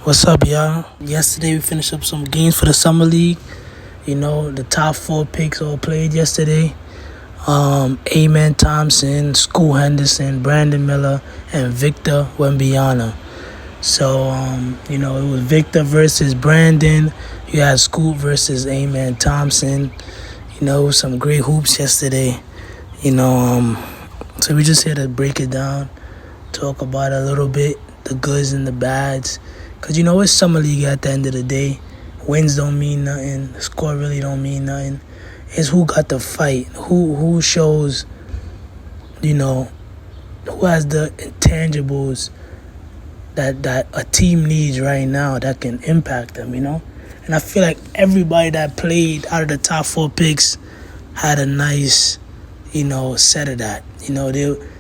What's up, y'all? Yesterday we finished up some games for the summer league. The top four picks all played yesterday. Amen Thompson, School Henderson, Brandon Miller, and Victor Wemby. So, it was Victor versus Brandon. You had Scoot versus Amen Thompson. Some great hoops yesterday. So we just here to break it down, talk about it a little bit, the goods and the bads. Because, it's summer league at the end of the day. Wins don't mean nothing. The score really don't mean nothing. It's who got the fight. Who shows, who has the intangibles that a team needs right now that can impact them, And I feel like everybody that played out of the top four picks had a nice, set of that.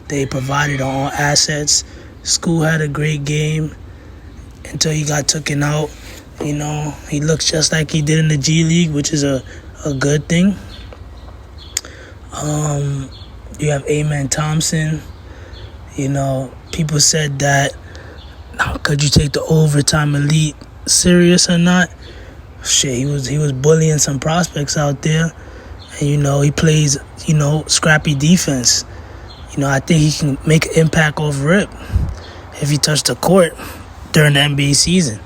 They provided on all assets. School had a great game until he got taken out. He looks just like he did in the G League, which is a good thing. You have Amen Thompson. People said that, could you take the overtime elite serious or not? Shit, he was bullying some prospects out there. And, he plays, scrappy defense. I think he can make an impact off rip if he touched the court during the NBA season.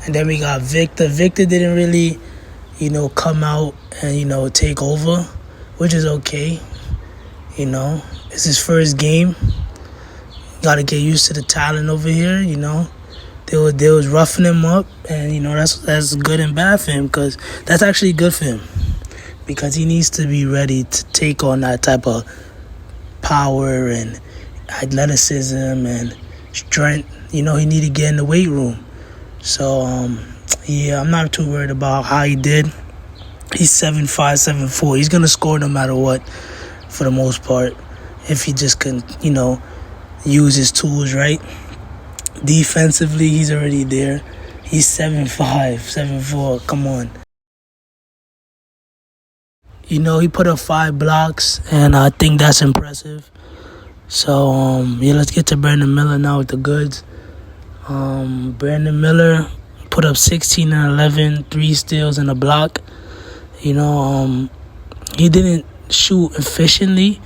And then we got Victor. Victor didn't really, come out and, take over, which is okay. It's his first game. Got to get used to the talent over here, They was roughing him up, and, that's good and bad for him, because that's actually good for him, because he needs to be ready to take on that type of power and athleticism and strength. He need to get in the weight room. So, I'm not too worried about how he did. He's 7'5", 7'4". He's going to score no matter what, for the most part, if he just can, use his tools right. Defensively, he's already there. He's 7'5", 7'4". Come on. He put up 5 blocks, and I think that's impressive. So, let's get to Brandon Miller now with the goods. Brandon Miller put up 16 and 11, 3 steals and a block. He didn't shoot efficiently,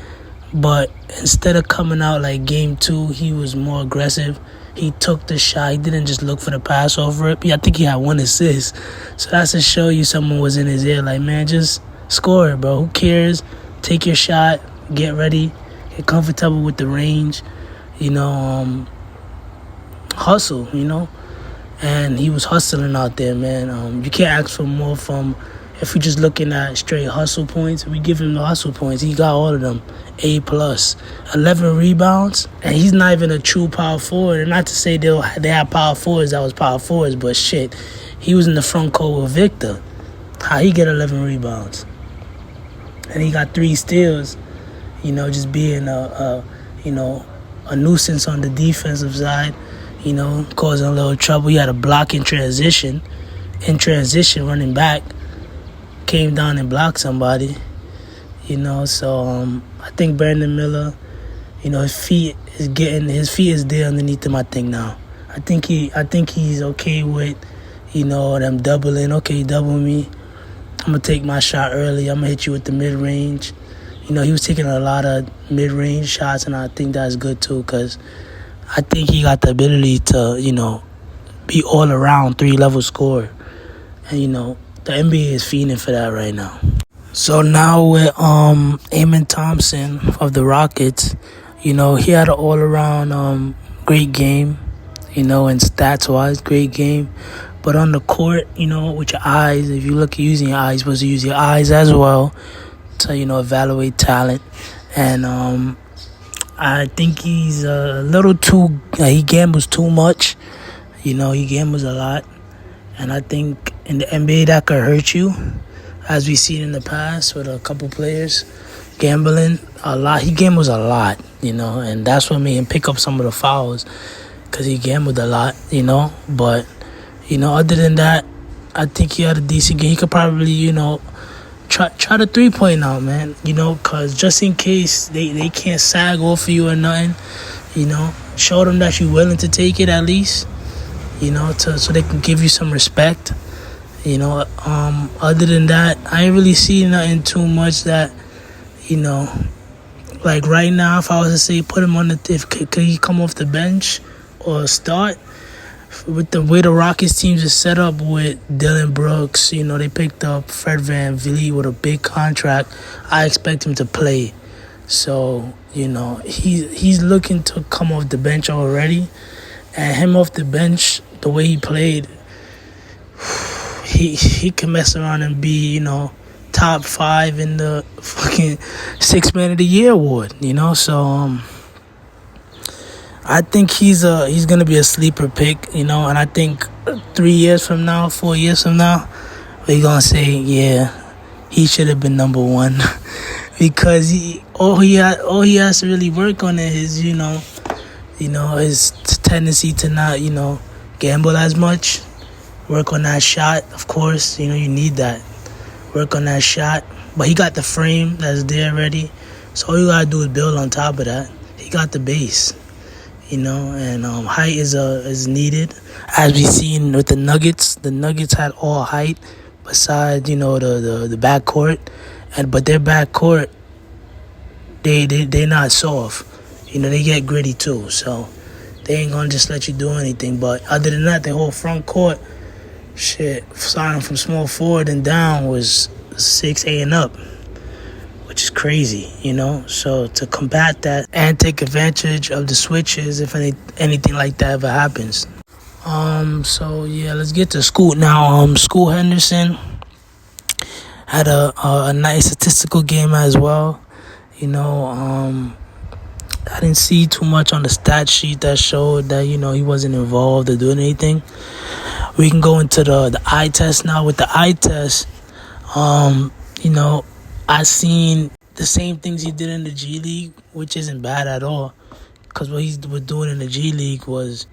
but instead of coming out like game 2, he was more aggressive. He took the shot. He didn't just look for the pass over it. I think he had 1 assist. So that's to show you someone was in his ear. Like, man, just score it, bro. Who cares? Take your shot. Get ready. Get comfortable with the range. Hustle, And he was hustling out there, man. You can't ask for more from, if you're just looking at straight hustle points, we give him the hustle points. He got all of them. A+. 11 rebounds. And he's not even a true power forward. And not to say they have power forwards that was power forwards, but shit, he was in the front court with Victor. How he get 11 rebounds? And he got 3 steals, just being a nuisance on the defensive side, causing a little trouble. He had a block in transition. Running back, came down and blocked somebody, So I think Brandon Miller, his feet is there underneath him. I think now. I think he's okay with, them doubling. Okay, double me. I'm gonna take my shot early. I'm gonna hit you with the mid range. He was taking a lot of mid range shots, and I think that's good too, because I think he got the ability to, be all around 3-level scorer. And, the NBA is feeding for that right now. So now with Amen Thompson of the Rockets, he had an all around great game, and stats-wise, great game. But on the court, with your eyes, if you look at using your eyes, you're supposed to use your eyes as well to, evaluate talent. And I think he's a little too, he gambles too much. He gambles a lot. And I think in the NBA that could hurt you, as we've seen in the past with a couple players gambling a lot. He gambles a lot, and that's what made him pick up some of the fouls, because he gambled a lot, But, other than that, I think he had a decent game. He could probably, try the 3-point out, man, because just in case they can't sag off of you or nothing, show them that you're willing to take it at least. so they can give you some respect. Other than that, I ain't really see nothing too much that, like right now, if I was to say put him on could he come off the bench or start? With the way the Rockets teams are set up with Dylan Brooks, they picked up Fred VanVleet with a big contract. I expect him to play. So, he's looking to come off the bench already. And him off the bench, the way he played, he can mess around and be, top 5 in the fucking 6 Man of the Year award, So, I think he's gonna be a sleeper pick, and I think 3 years from now, 4 years from now, we're gonna say, yeah, he should have been number 1. Because all he has to really work on is his tendency to not gamble as much. Work on that shot, of course. You need that. Work on that shot, but he got the frame that's there already. So all you gotta do is build on top of that. He got the base, and height is needed. As we seen with the Nuggets had all height besides the backcourt. But their backcourt, they're not soft. They get gritty too. So they ain't gonna just let you do anything. But other than that, the whole front court, starting from small forward and down was 6'8" and up, which is crazy. So to combat that and take advantage of the switches if anything like that ever happens. So yeah, let's get to Scoot now. Scoot Henderson had a nice statistical game as well. I didn't see too much on the stat sheet that showed that, he wasn't involved or doing anything. We can go into the eye test now. With the eye test, I seen the same things he did in the G League, which isn't bad at all. Because what he was doing in the G League was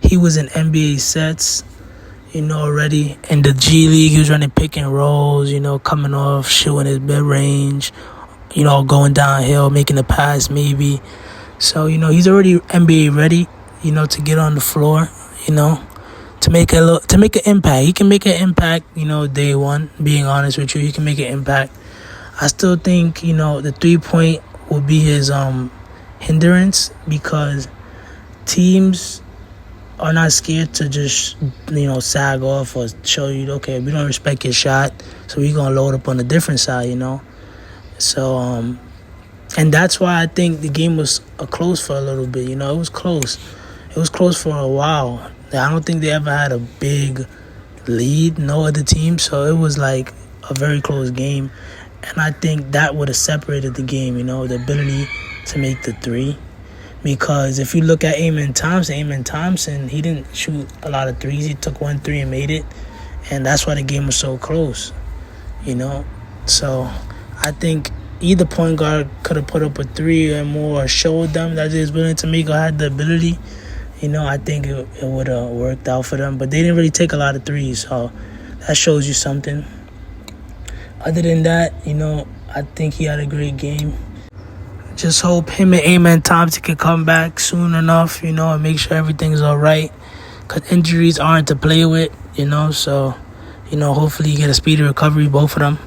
he was in NBA sets, already. In the G League, he was running pick and rolls, coming off, shooting his mid-range, going downhill, making a pass maybe. So, he's already NBA ready, to get on the floor, to make an impact. He can make an impact, day one, being honest with you. He can make an impact. I still think, the 3-point will be his hindrance because teams are not scared to just, sag off or show you, okay, we don't respect your shot, so we're going to load up on the different side, So, and that's why I think the game was close for a little bit, It was close. It was close for a while. I don't think they ever had a big lead, no other team, so it was like a very close game. And I think that would have separated the game, the ability to make the 3. Because if you look at Amen Thompson, he didn't shoot a lot of threes. He took 1 3 and made it. And that's why the game was so close, So I think either point guard could have put up a 3 or more or showed them that they was willing to make or had the ability. I think it would have worked out for them. But they didn't really take a lot of threes, so that shows you something. Other than that, I think he had a great game. Just hope him and Amen Thompson can come back soon enough, and make sure everything's all right. Because injuries aren't to play with, So, hopefully you get a speedy recovery, both of them,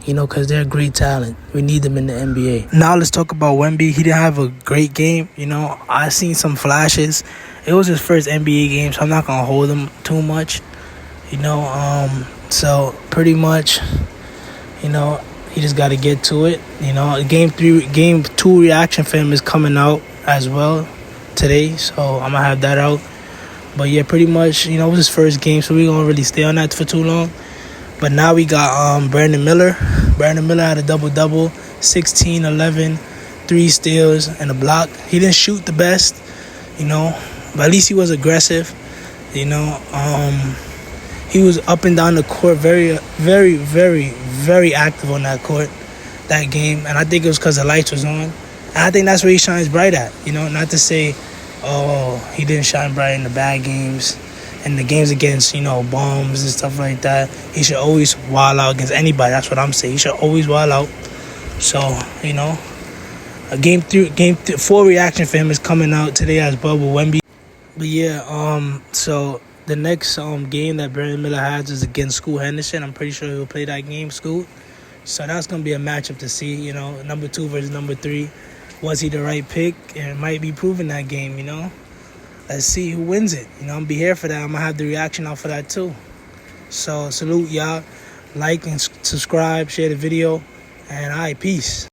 because they're great talent. We need them in the NBA. Now let's talk about Wemby. He didn't have a great game. I seen some flashes. It was his first NBA game, so I'm not going to hold him too much. So pretty much, he just got to get to it. Game 2 reaction film is coming out as well today, so I'm going to have that out. But yeah, pretty much, it was his first game, so we're going to really stay on that for too long. But now we got Brandon Miller. Brandon Miller had a double-double, 16, 11, 3 steals, and a block. He didn't shoot the best, but at least he was aggressive, He was up and down the court, very, very, very, very active on that court, that game. And I think it was because the lights was on. And I think that's where he shines bright at, not to say, he didn't shine bright in the bad games. And the games against, bombs and stuff like that, he should always wild out against anybody. That's what I'm saying. He should always wild out. So, a game 4 reaction for him is coming out today as well with Wemby. But yeah, so the next game that Brandon Miller has is against Scoot Henderson. I'm pretty sure he'll play that game, Scoot. So that's going to be a matchup to see, you know, number 2 versus number 3. Was he the right pick? And it might be proven that game, you know. Let's see who wins it. You know, I'm going to be here for that. I'm going to have the reaction out for that too. So salute y'all. Like and subscribe, share the video. And all right, peace.